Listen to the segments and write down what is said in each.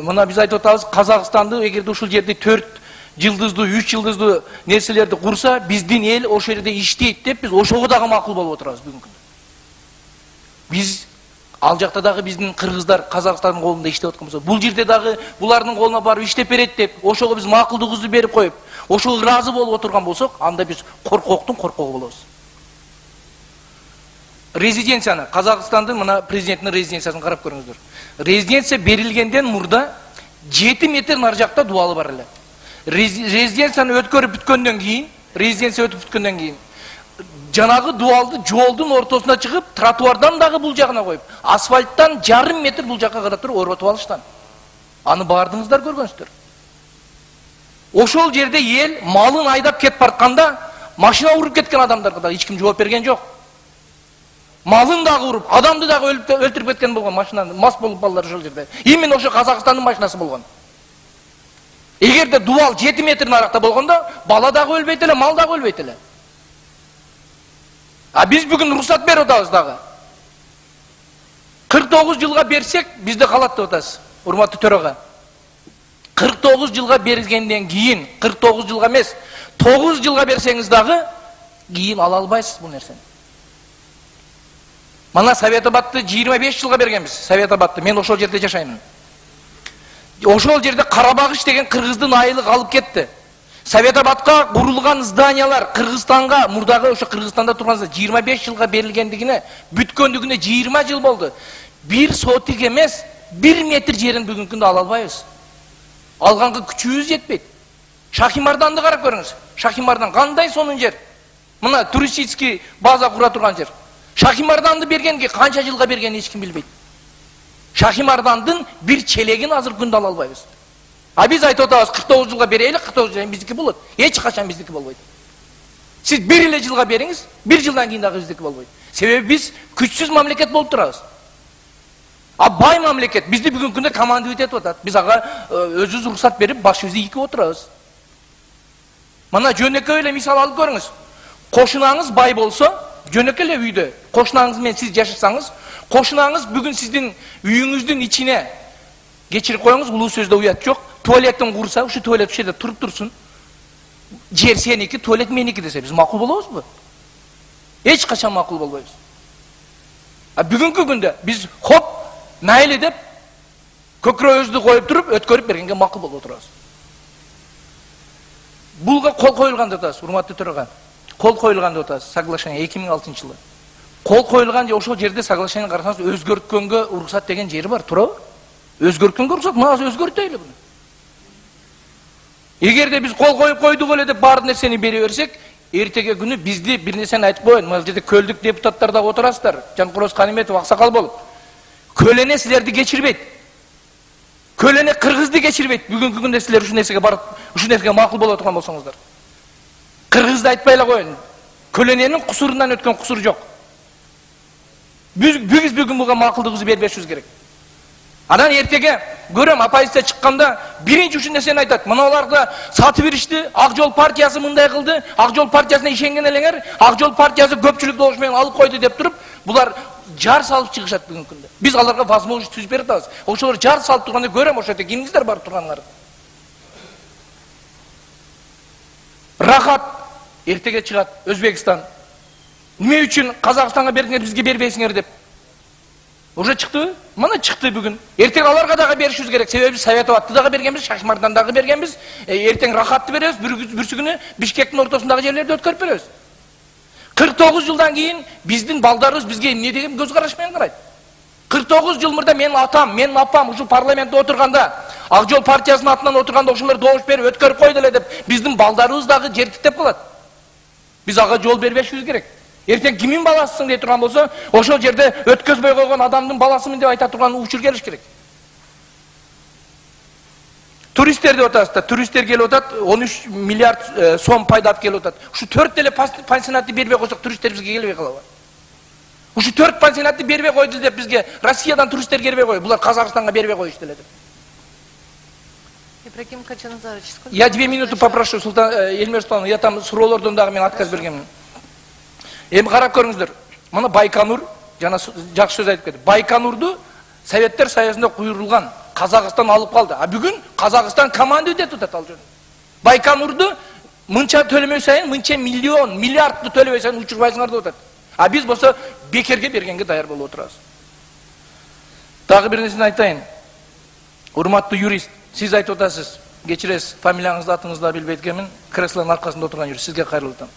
мына биз айтып атабыз, Казакстанды эгерде ушул жерде 4 жылдыздуу, 3 жылдыздуу нерселерди курса, биздин эл ошол жерде иштейт деп биз ошого дагы макул болуп отурабыз бүгүнкү күндө. Биз ал жакта дагы биздин кыргыздар Казакстандын колунда иштеп аткан болсо, бул жерде дагы булардын колуна барып иштеп берет деп, ошого биз макулдугубузду берип коюп, ошого ыраазы болуп отурган болсок, анда биз коркоктун коркогу болобуз. Резиденцияны, Казакстандын мына президенттин резиденциясын карап көрүңүздөр. Резиденция берилгенден мурда 7 метр нар жакта дубалы бар эле. Резиденцияны өткөрүп бүткөндөн кийин, жанагы дубалды жолдун ортосуна чыгып, тротуардан дагы бул жагына коюп, асфальттан жарым метр бул жакка карап туруп оротуп алыштан. Аны бардыңыздар, көргөнсүздөр. Ошол жерде эл малын айдап кетип баратканда, машина уруп кеткен адамдарга да эч ким жооп берген жок. Малын дагы уруп, адамды дагы өлтүрүп кеткен болгон машинаны, мас болуп балдар ошол жерде. Именно ошо Казакстандын машинасы болгон. Эгерде дубал 7 метр наракта болгондо, бала дагы өлбөйт эле, мал дагы өлбөйт эле. А биз бүгүн уруксат берип атабыз дагы. 49 жылга берсек, бизде калат деп атасыз, урматтуу төрага. 49 жылга берилгенден кийин, 49 жылга эмес, 9 жылга берсеңиз дагы кийин ала албайсыз бул нерсени. Мана Совет Абадты 25 жылга бергенбиз, Совет Абадты, мен ошол жерде жашаймын. Ошол жерде Карабагыш деген кыргыздын айылы калып кетти. Совет Абадка курулган зданиялар Кыргызстанга, мурдагы ошо Кыргызстанда турган 25 жылга берилгендигине, бүткөндүгүнө 20 жыл болду. Бир сотик эмес, 1 метр жерин бүгүнкү күндө ала албайбыз. Алганга күчүбүз жетпейт. Шахимарданды карап көрүңүз. Шахимардан кандай сонун жер. Мына туристический база кура турган жер. Шахимарданды бергенге канча жылга бергенин эч ким билбейт. Шахимардандын бир челегин азыр күндө ала албайбыз. А биз айтып атабыз, 49 жылга берели, 49 жыл биздики болот. Эч качан биздики болбойт. Сиз бир эле жылга бериңиз, бир жылдан кийин дагы биздики болбойт. Себеби биз күчсүз мамлекет болуп турабыз. А бай мамлекет бизди бүгүнкү күндө командовать этип атат. Биз ага өзүбүз уруксат берип, башыбызды ийип отурабыз. Мына жөнөкөй эле мисал алып көрүңүз. Кошунаңыз бай болсо, жөнөкөй эле үйдө кошунаңыз менен сиз жашасаңыз, кошунаңыз бүгүн сиздин үйүңүздүн ичине кечирип коюңуз, улуу сөздө уят жок. Туалеттин курса, ушу туалет ушул жерде туруп турсун. Жер сеники, туалет меники десе, биз макул болобузбу? Эч качан макул болбойбуз. А бүгүнкү күндө биз хоп, майли деп көкүрөбүздү коюп туруп, өткөрүп бергенге макул болуп отурабыз. Булга кол коюлган деп атабыз, урматтуу төрага. Кол коюлган деп атабыз, соглашение 2006-жылы. Кол коюлган же ошол жерде соглашение карасаңыз, өзгөрткөнгө уруксат деген жери бар, туурабы? Өзгөрткөнгө уруксат, мына өзгөртөйлү буну. Эгерде биз кол коюп койдук эле деп бар нерсени бере берсек, эртеге күнү бизди бир нерсени айтып коеюн. Мына жерде көлдүк депутаттар да отурасыздар, Жанкороз Каниметов аксакал болуп. Көлөне силерди кечирбейт. Көлөне кыргызды кечирбейт. Бүгүнкү күндө силер ушул нерсеге барып, ушул нерсеге макул боло турган болсоңуздар. Кыргызды айтпай эле коеюн. Көлөненин кусурунан өткөн кусур жок. Биз бүгүн буга макулдугубузду бербешибиз керек. Анан эртеге көрөм оппозиция чыкканда биринчи ушул нерсени айтат. Мына аларды сатып беришти, Ак Жол партиясы мындай кылды, Ак Жол партиясына ишенген элеңер, Ак Жол партиясы көпчүлүк добуш менен алып койду деп туруп, булар жар салып чыгышат бүгүнкү күндө. Биз аларга возможность түзүп берип атабыз. Ошолор жар салып турганда көрөм, ошол жерде кимиңиздер барып турганыңарды. Рахат эртеге чыгат, Өзбекстан. Эмне үчүн Казакстанга бердиңер, бизге бербейсиңер деп. Уже чыктыбы? Мына чыкты бүгүн. Эртең аларга дагы беришибиз керек. Себеби Совет Абадты дагы бергенбиз, Шахимардан дагы бергенбиз. Эртең Рахатты беребиз, бүрсүгүнү Бишкектин ортосундагы жерлерди өткөрүп беребиз. 49 жылдан кийин биздин балдарыбыз бизге эмне деген көз караш менен карайт? 49 жыл мурда менин атам, менин апам ушул парламентте отурганда, Ак Жол партиясынын атынан отурганда ошолор добуш берип өткөрүп койду эле деп, биздин балдарыбыз дагы жер тиктеп калат. Биз ага жол бербешибиз керек. Эртең кимин баласысың дей турган болсо, ошол жерде өткөзбөй койгон адамдын баласымын деп айта турган учур келиш керек. Туристтер деп атасыздар, туристтер келип атат, 13 миллиард сом пайдап келип атат. Ушу 4 деле пансионатты бербей койсок, туристтер бизге келбей калабы? Ушу 4 пансионатты бербей койду деп бизге Россиядан туристтер келбей кой, булар Казакстанга бербей коюшту эле деп. Ибрагим Качаназарович, сколько? Я 2 минуты попрошу, Эльмир Султановна, я там с ролордон дагы мен отказ бергенмин. Эми карап көрүңүздөр. Мына Байконур, жана жакшы сөз айтып кетти. Байконурду Советтер Союзунда куйрулган Казакстан алып калды. А бүгүн Казакстан командует этип атат ал жерде. Байконурду мынча төлөмөй сайын, мынча миллион, миллиардты төлөбөй сайын учурбайсыңар деп атат. А биз болсо бекерге бергенге даяр болуп отурабыз. Дагы бир нерсени айтайын. Урматтуу юрист, сиз айтып атасыз, кечиресиз, фамилияңызды, атыңызды да билбейт экенмин, креслонун аркасында отурган юрист, сизге кайрылып атам.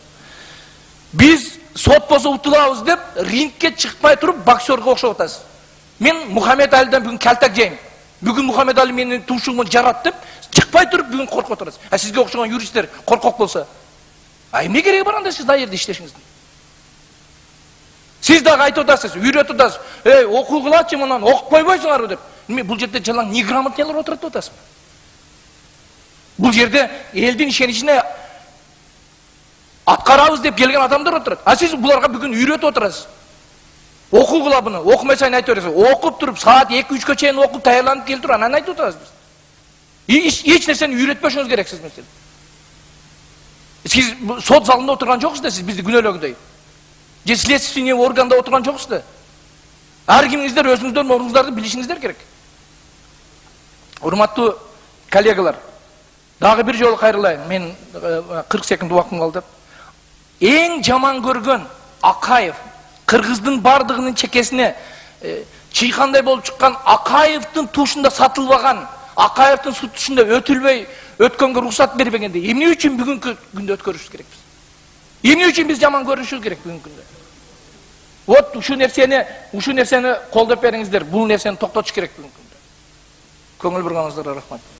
Биз сот болсо утулабыз деп рингке чыкпай туруп боксерге окшоп атасыз. Мен Мухаммед Алиден бүгүн калтак жейм. Бүгүн Мухаммед Али менин туушугумду жарат деп чыкпай туруп бүгүн коркуп отурасыз. А сизге окшогон юристтер коркок болсо, эмне кереги бар анда сиз ал жерде иштешиңиздин? Сиз дагы айтып атасыз, үйрөтүп атасыз. Окугулачы мындан, окуп койбойсуңарбы деп. Эми бул жерде жалаң неграмотнялар отурат деп атасызбы? Бул жерде элдин ишеничине аткарабыз деп келген адамдар отурат. А сиз буларга бүгүн үйрөтүп отурасыз. Окугула буну, окумай сайын айтып бересиз. Окуп туруп, саат 2-3-кө чейин окуп даярданып келип туруп, анан айтып атабыз биз. Эч нерсени үйрөтпөшүңүз керек сиз менен. Сиз сот залында отурган жоксуз да, сиз бизди күнөөлөгөндөй. Же следственный органда отурган жоксуз да. Ар кимиңиздер өзүңүздөрдүн ордуңуздарды билишиңиздер керек. Урматтуу коллегалар, дагы бир жолу кайрылайын. Мен 40 секунд убактым калды. Эң жаман көргөн Акаев, кыргыздын бардыгынын чекесине чыйкандай болуп чыккан Акаевдин тушунда сатылбаган, Акаевдин тушунда өтүлбөй өткөнгө уруксат бербегенде эмне үчүн бүгүнкү күндө өткөрүшүбүз керекпиз? Эмне үчүн биз жаман көрүнүшүбүз керек бүгүнкү күндө? Вот ушу нерсени колдоп бериңиздер. Бул нерсени токтотуш керек бүгүнкү күндө. Көңүл бурганыңыздарга рахмат.